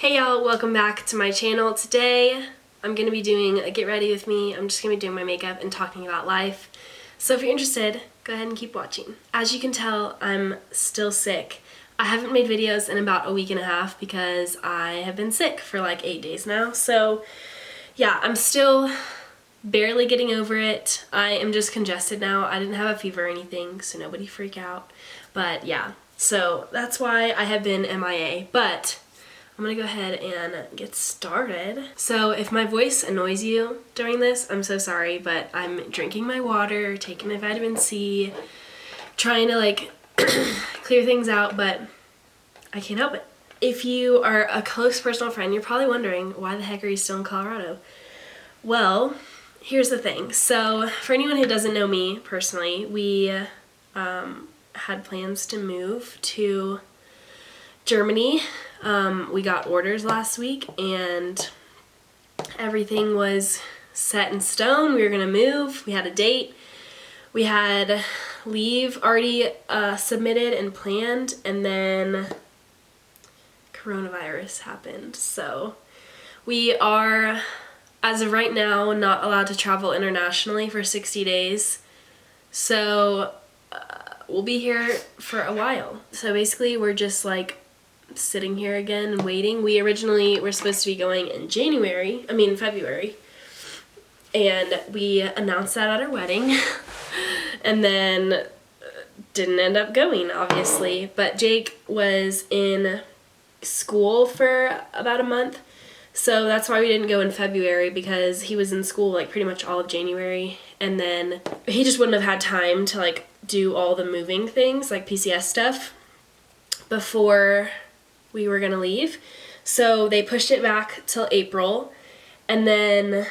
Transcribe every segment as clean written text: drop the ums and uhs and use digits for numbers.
Hey y'all, welcome back to my channel. Today I'm going to be doing a get ready with me. I'm just going to be doing my makeup and talking about life. So if you're interested, go ahead and keep watching. As you can tell, I'm still sick. I haven't made videos in about a week and a half because I have been sick for like 8 days now. So yeah, I'm still barely getting over it. I am just congested now. I didn't have a fever or anything, so nobody freak out. But yeah, so that's why I have been MIA. But I'm gonna go ahead and get started. So if my voice annoys you during this, I'm so sorry, but I'm drinking my water, taking my vitamin C, trying to like clear things out, but I can't help it. If you are a close personal friend, you're probably wondering, why the heck are you still in Colorado? Well, here's the thing. So for anyone who doesn't know me personally, we had plans to move to Germany. We got orders last week and everything was set in stone. We were gonna move. We had a date. We had leave already submitted and planned, and then coronavirus happened. So we are, as of right now, not allowed to travel internationally for 60 days. So we'll be here for a while. So basically we're just like sitting here again and waiting. We originally were supposed to be going in February, and we announced that at our wedding and then didn't end up going, obviously. But Jake was in school for about a month, so that's why we didn't go in February, because he was in school like pretty much all of January, and then he just wouldn't have had time to like do all the moving things like PCS stuff before we were gonna leave. So they pushed it back till April, and then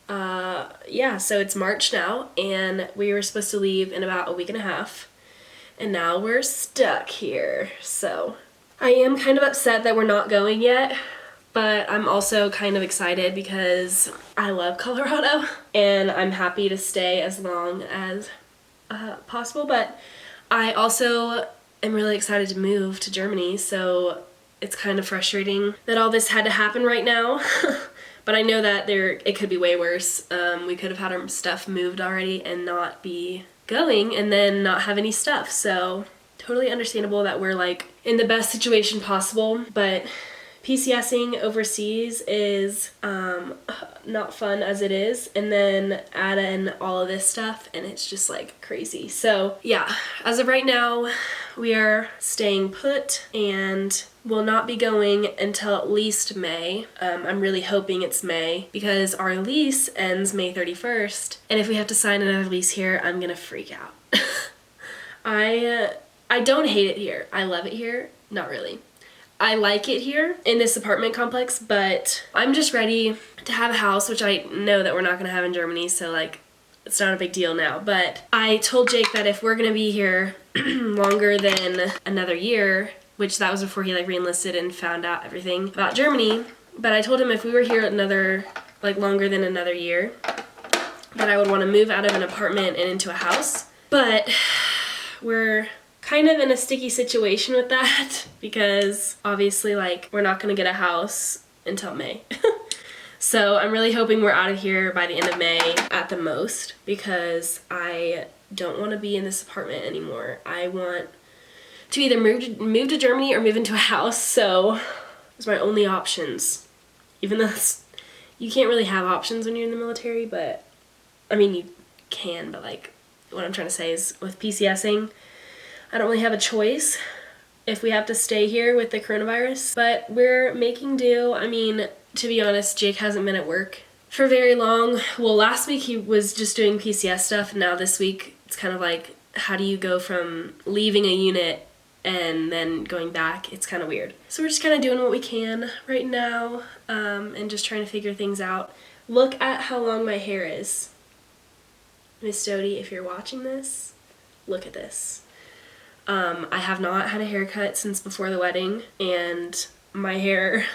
so it's March now, and we were supposed to leave in about a week and a half, and now we're stuck here. So I am kind of upset that we're not going yet, but I'm also kind of excited because I love Colorado and I'm happy to stay as long as possible. But I also am really excited to move to Germany, so it's kind of frustrating that all this had to happen right now. But I know that it could be way worse. We could have had our stuff moved already and not be going, and then not have any stuff. So totally understandable that we're like in the best situation possible, but PCSing overseas is not fun as it is, and then add in all of this stuff and it's just like crazy. So yeah, as of right now we are staying put and will not be going until at least May. I'm really hoping it's May because our lease ends May 31st, and if we have to sign another lease here, I'm gonna freak out. I don't hate it here. I love it here. Not really. I like it here in this apartment complex, but I'm just ready to have a house, which I know that we're not gonna have in Germany, so like it's not a big deal now. But I told Jake that if we're gonna be here longer than another year, which that was before he like re-enlisted and found out everything about Germany, but I told him if we were here longer than another year, that I would want to move out of an apartment and into a house. But we're kind of in a sticky situation with that because obviously like we're not gonna get a house until May. So I'm really hoping we're out of here by the end of May at the most, because I don't want to be in this apartment anymore. I want to either move to Germany or move into a house. So those are my only options, even though you can't really have options when you're in the military. But I mean, you can, but like what I'm trying to say is with PCSing, I don't really have a choice if we have to stay here with the coronavirus, but we're making do. I mean, to be honest, Jake hasn't been at work for very long. Well, last week he was just doing PCS stuff, and now this week it's kind of like, how do you go from leaving a unit and then going back? It's kind of weird. So we're just kind of doing what we can right now, and just trying to figure things out. Look at how long my hair is. Miss Dodie, if you're watching this, look at this. I have not had a haircut since before the wedding, and my hair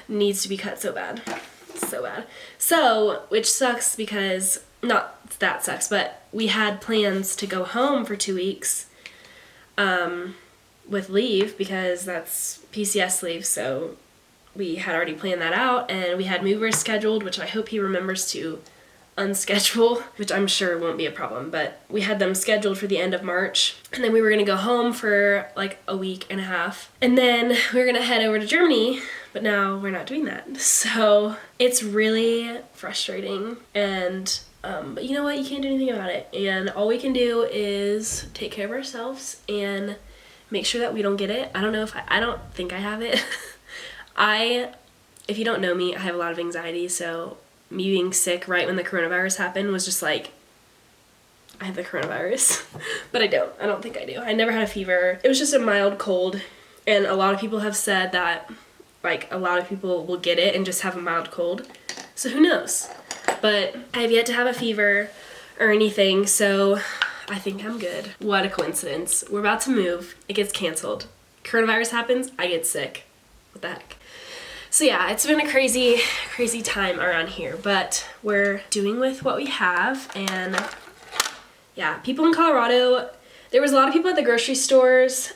needs to be cut so bad. So bad. So, which sucks because, not that sucks, but we had plans to go home for 2 weeks with leave, because that's PCS leave, so we had already planned that out, and we had movers scheduled, which I hope he remembers to unschedule, which I'm sure won't be a problem, but we had them scheduled for the end of March, and then we were gonna go home for like a week and a half, and then we were gonna head over to Germany, but now we're not doing that. So it's really frustrating, and but you know what, you can't do anything about it, and all we can do is take care of ourselves and make sure that we don't get it. I don't think I have it. If you don't know me, I have a lot of anxiety, so me being sick right when the coronavirus happened was just like, I have the coronavirus. But I don't think I do. I never had a fever. It was just a mild cold, and a lot of people have said that like a lot of people will get it and just have a mild cold. So who knows? But I have yet to have a fever or anything, so I think I'm good. What a coincidence. We're about to move. It gets canceled. Coronavirus happens, I get sick. What the heck? So yeah, it's been a crazy, crazy time around here, but we're doing with what we have, and yeah, people in Colorado, there was a lot of people at the grocery stores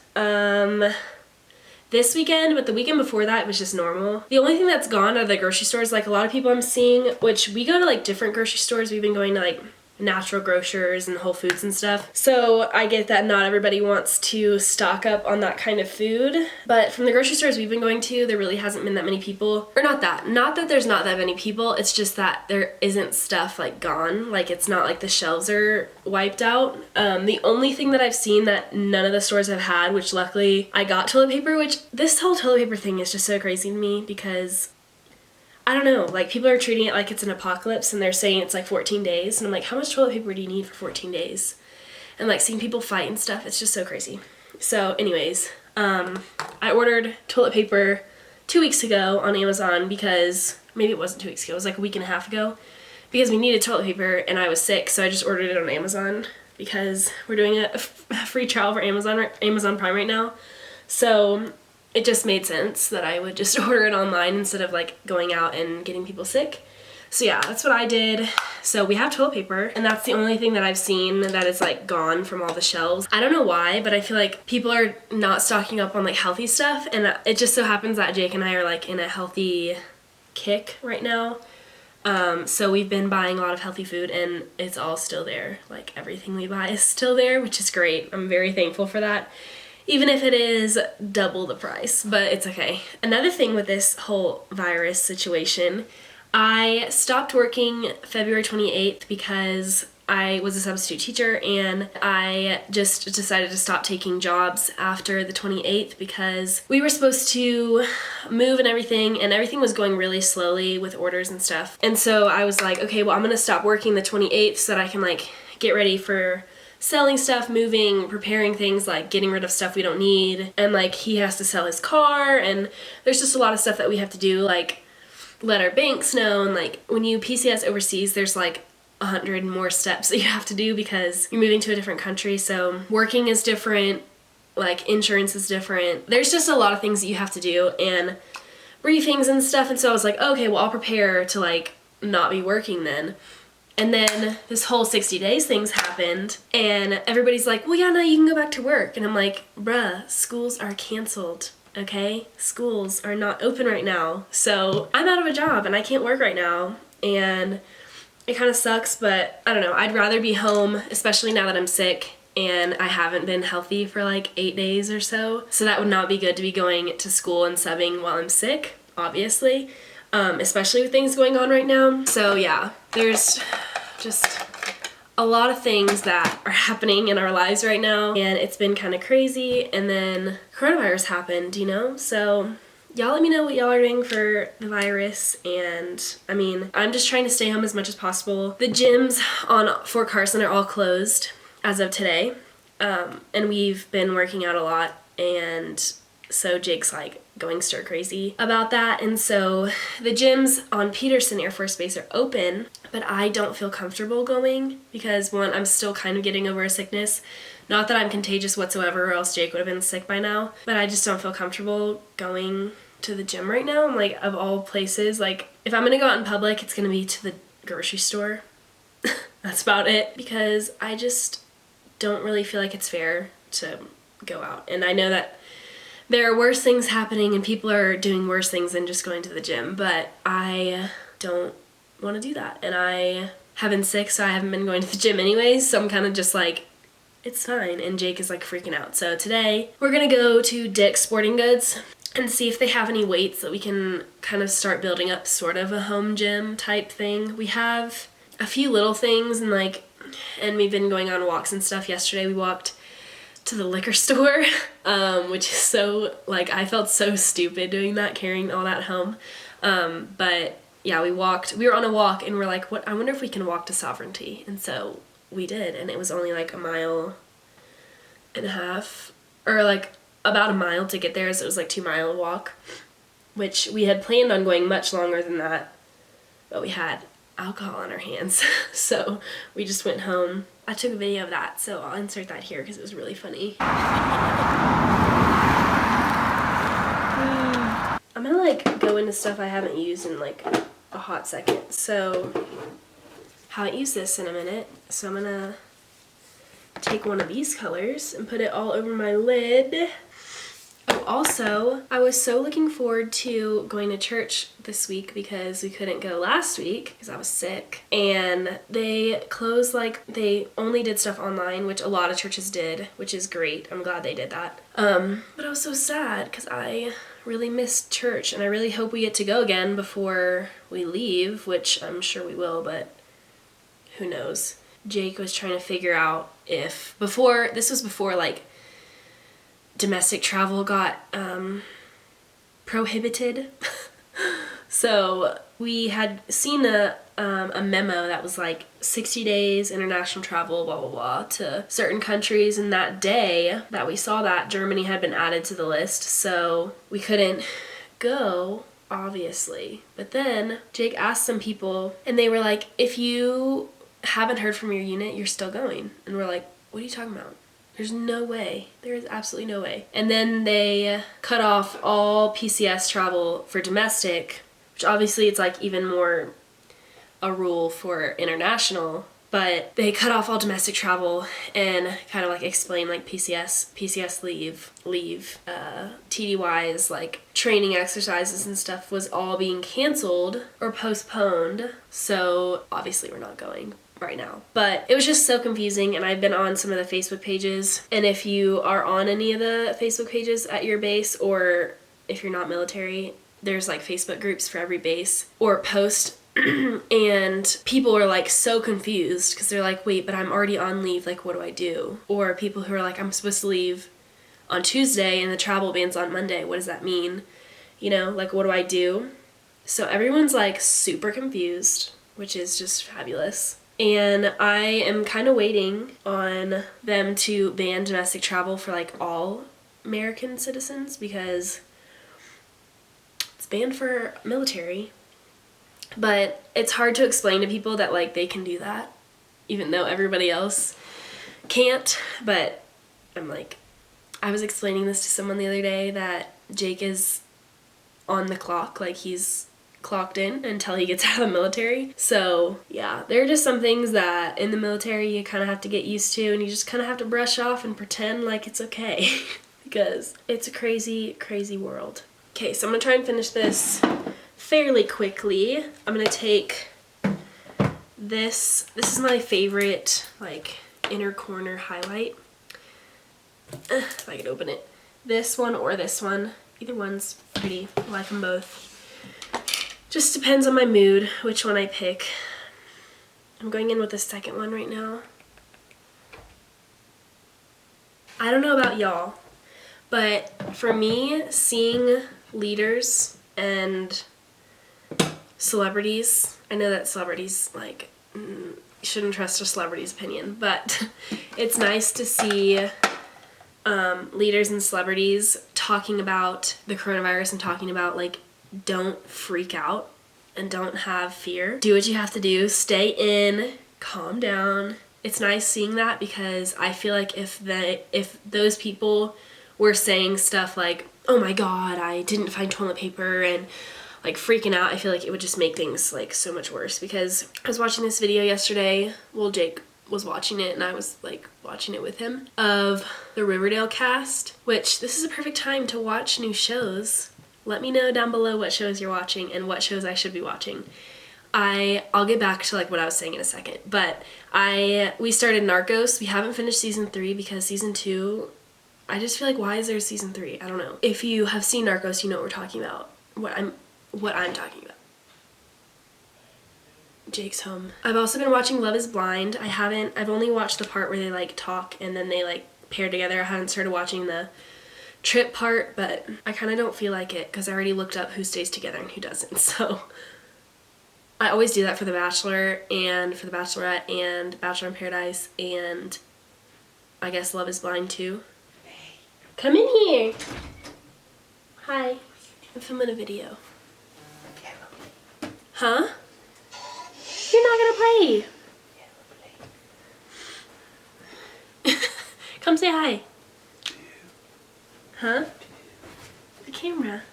this weekend, but the weekend before that it was just normal. The only thing that's gone out of the grocery stores, like a lot of people I'm seeing, which we go to like different grocery stores, we've been going to like Natural Grocers and Whole Foods and stuff. So I get that not everybody wants to stock up on that kind of food, but from the grocery stores we've been going to, there really hasn't been that many people. Or not that there's not that many people, it's just that there isn't stuff like gone. Like it's not like the shelves are wiped out. The only thing that I've seen that none of the stores have had, which luckily I got toilet paper, which this whole toilet paper thing is just so crazy to me because I don't know, like people are treating it like it's an apocalypse and they're saying it's like 14 days. And I'm like, how much toilet paper do you need for 14 days? And like seeing people fight and stuff, it's just so crazy. So anyways, I ordered toilet paper 2 weeks ago on Amazon because, maybe it wasn't 2 weeks ago, it was like a week and a half ago, because we needed toilet paper and I was sick, so I just ordered it on Amazon because we're doing a free trial for Amazon Prime right now. So it just made sense that I would just order it online instead of like going out and getting people sick. So yeah, that's what I did. So we have toilet paper, and that's the only thing that I've seen that is like gone from all the shelves. I don't know why, but I feel like people are not stocking up on like healthy stuff, and it just so happens that Jake and I are like in a healthy kick right now. So we've been buying a lot of healthy food, and it's all still there. Like everything we buy is still there, which is great. I'm very thankful for that. Even if it is double the price, but it's okay. Another thing with this whole virus situation, I stopped working February 28th because I was a substitute teacher, and I just decided to stop taking jobs after the 28th because we were supposed to move and everything was going really slowly with orders and stuff. And so I was like, okay, well, I'm gonna stop working the 28th so that I can like get ready for selling stuff, moving, preparing things, like getting rid of stuff we don't need, and like he has to sell his car, and there's just a lot of stuff that we have to do, like let our banks know, and like when you PCS overseas, there's like 100 more steps that you have to do because you're moving to a different country. So working is different, like insurance is different. There's just a lot of things that you have to do and briefings and stuff, and so I was like, okay, well, I'll prepare to like not be working then. And then this whole 60 days things happened, and everybody's like, well, yeah, no, you can go back to work. And I'm like, bruh, schools are canceled, okay? Schools are not open right now. So I'm out of a job and I can't work right now. And it kind of sucks, but I don't know. I'd rather be home, especially now that I'm sick and I haven't been healthy for like 8 days or so. So that would not be good to be going to school and subbing while I'm sick, obviously. Especially with things going on right now. So yeah, there's just a lot of things that are happening in our lives right now, and it's been kind of crazy. And then coronavirus happened, you know? So y'all let me know what y'all are doing for the virus. And I mean, I'm just trying to stay home as much as possible. The gyms on Fort Carson are all closed as of today. And we've been working out a lot, and so Jake's like going stir crazy about that. And so the gyms on Peterson Air Force Base are open, but I don't feel comfortable going because, one, I'm still kind of getting over a sickness. Not that I'm contagious whatsoever, or else Jake would have been sick by now, but I just don't feel comfortable going to the gym right now. I'm like, of all places, like if I'm gonna go out in public, it's gonna be to the grocery store. That's about it, because I just don't really feel like it's fair to go out. And I know that there are worse things happening and people are doing worse things than just going to the gym, but I don't want to do that. And I have been sick, so I haven't been going to the gym anyways, so I'm kind of just like, it's fine. And Jake is like freaking out. So today we're gonna go to Dick's Sporting Goods and see if they have any weights that we can kind of start building up sort of a home gym type thing. We have a few little things and we've been going on walks and stuff. Yesterday we walked to the liquor store, which is so, like, I felt so stupid doing that, carrying all that home. But yeah, we were on a walk and we're like, I wonder if we can walk to Sovereignty. And so we did, and it was only like 1.5 miles, or like about a mile to get there, so it was like 2-mile walk, which we had planned on going much longer than that, but we had alcohol on our hands, so we just went home. I took a video of that, so I'll insert that here because it was really funny. I'm gonna like go into stuff I haven't used in like a hot second, so haven't used this in a minute, so I'm gonna take one of these colors and put it all over my lid. Oh, also, I was so looking forward to going to church this week because we couldn't go last week because I was sick, and they closed, like, they only did stuff online, which a lot of churches did, which is great. I'm glad they did that. But I was so sad because I really missed church, and I really hope we get to go again before we leave, which I'm sure we will, but who knows. Jake was trying to figure out if, this was before like domestic travel got prohibited. So we had seen a memo that was like 60 days international travel, blah, blah, blah, to certain countries. And that day that we saw that, Germany had been added to the list. So we couldn't go, obviously. But then Jake asked some people and they were like, if you haven't heard from your unit, you're still going. And we're like, what are you talking about? There's no way. There is absolutely no way. And then they cut off all PCS travel for domestic, which obviously it's like even more a rule for international, but they cut off all domestic travel and kind of like explain like PCS leave, TDYs, like training exercises and stuff was all being canceled or postponed. So obviously we're not going right now. But it was just so confusing, and I've been on some of the Facebook pages, and if you are on any of the Facebook pages at your base, or if you're not military, there's like Facebook groups for every base or post, and people are like so confused because they're like, wait, but I'm already on leave, like what do I do? Or people who are like, I'm supposed to leave on Tuesday and the travel ban's on Monday, what does that mean? You know, like what do I do? So everyone's like super confused, which is just fabulous. And I am kind of waiting on them to ban domestic travel for like all American citizens because it's banned for military. But it's hard to explain to people that like they can do that even though everybody else can't. But I'm like, I was explaining this to someone the other day that Jake is on the clock, like he's clocked in until he gets out of the military. So yeah, there are just some things that in the military you kind of have to get used to, and you just kind of have to brush off and pretend like it's okay because it's a crazy, crazy world. Okay, so I'm gonna try and finish this fairly quickly. I'm gonna take this is my favorite like inner corner highlight. If I could open it. This one or this one, either one's pretty. I like them both. Just depends on my mood which one I pick. I'm going in with the second one right now. I don't know about y'all, but for me, seeing leaders and celebrities, I know that celebrities, like, you shouldn't trust a celebrity's opinion, but it's nice to see leaders and celebrities talking about the coronavirus and talking about, like, don't freak out and don't have fear. Do what you have to do. Stay in. Calm down. It's nice seeing that because I feel like if those people were saying stuff like, oh my god, I didn't find toilet paper, and like freaking out, I feel like it would just make things like so much worse. Because I was watching this video yesterday, well, Jake was watching it, and I was like watching it with him, of the Riverdale cast, which this is a perfect time to watch new shows. Let me know down below what shows you're watching and what shows I should be watching. I'll get back to like what I was saying in a second, but we started Narcos. We haven't finished season 3 because season 2, I just feel like, why is there a season 3? I don't know. If you have seen Narcos, you know what we're talking about. What I'm talking about. Jake's home. I've also been watching Love is Blind. I've only watched the part where they like talk and then they like pair together. I haven't started watching the trip part, but I kind of don't feel like it because I already looked up who stays together and who doesn't, so. I always do that for The Bachelor and for The Bachelorette and Bachelor in Paradise and I guess Love is Blind too. Come in here. Hi. I'm filming a video. Huh? You're not gonna play. Come say hi. Huh? The camera.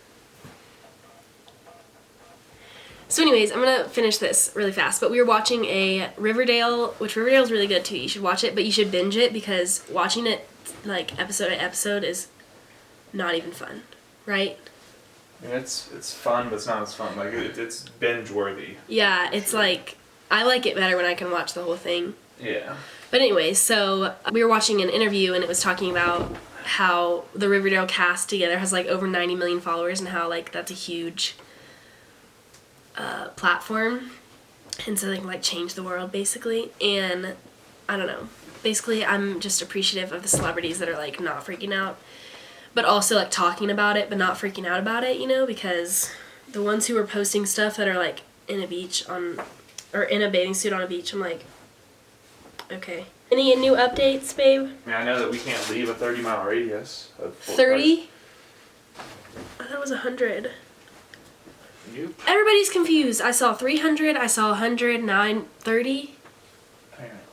So anyways, I'm gonna finish this really fast, but we were watching a Riverdale, which Riverdale's really good too. You should watch it, but you should binge it because watching it like episode by episode is not even fun, right? I mean, it's fun, but it's not as fun. Like it's binge worthy. Yeah, it's like, I like it better when I can watch the whole thing. Yeah. But anyways, so we were watching an interview and it was talking about how the Riverdale cast together has like over 90 million followers and how like that's a huge platform, and so they can like change the world basically. And I don't know, basically I'm just appreciative of the celebrities that are like not freaking out, but also like talking about it but not freaking out about it, you know, because the ones who are posting stuff that are like in a beach or in a bathing suit on a beach, I'm like, okay. Any new updates, babe? I mean, I know that we can't leave a 30-mile radius of 30? I thought it was 100. Yep. Everybody's confused. I saw 300, I saw 100, 30.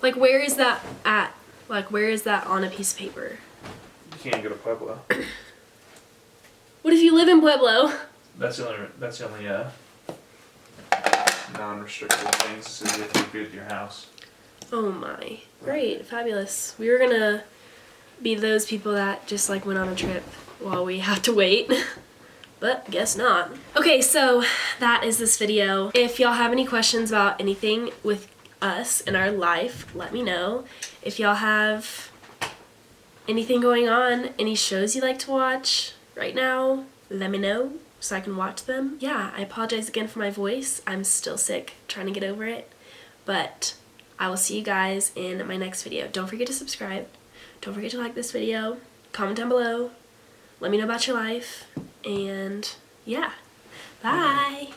Like, where is that at? Like, where is that on a piece of paper? You can't go to Pueblo. What if you live in Pueblo? That's the only non-restricted things, so you have to be at your house. Oh my. Great. Fabulous. We were gonna be those people that just like went on a trip while we have to wait. But guess not. Okay, so that is this video. If y'all have any questions about anything with us in our life, let me know. If y'all have anything going on, any shows you like to watch right now, let me know so I can watch them. Yeah, I apologize again for my voice. I'm still sick, trying to get over it. But I will see you guys in my next video. Don't forget to subscribe. Don't forget to like this video. Comment down below. Let me know about your life. And yeah, bye.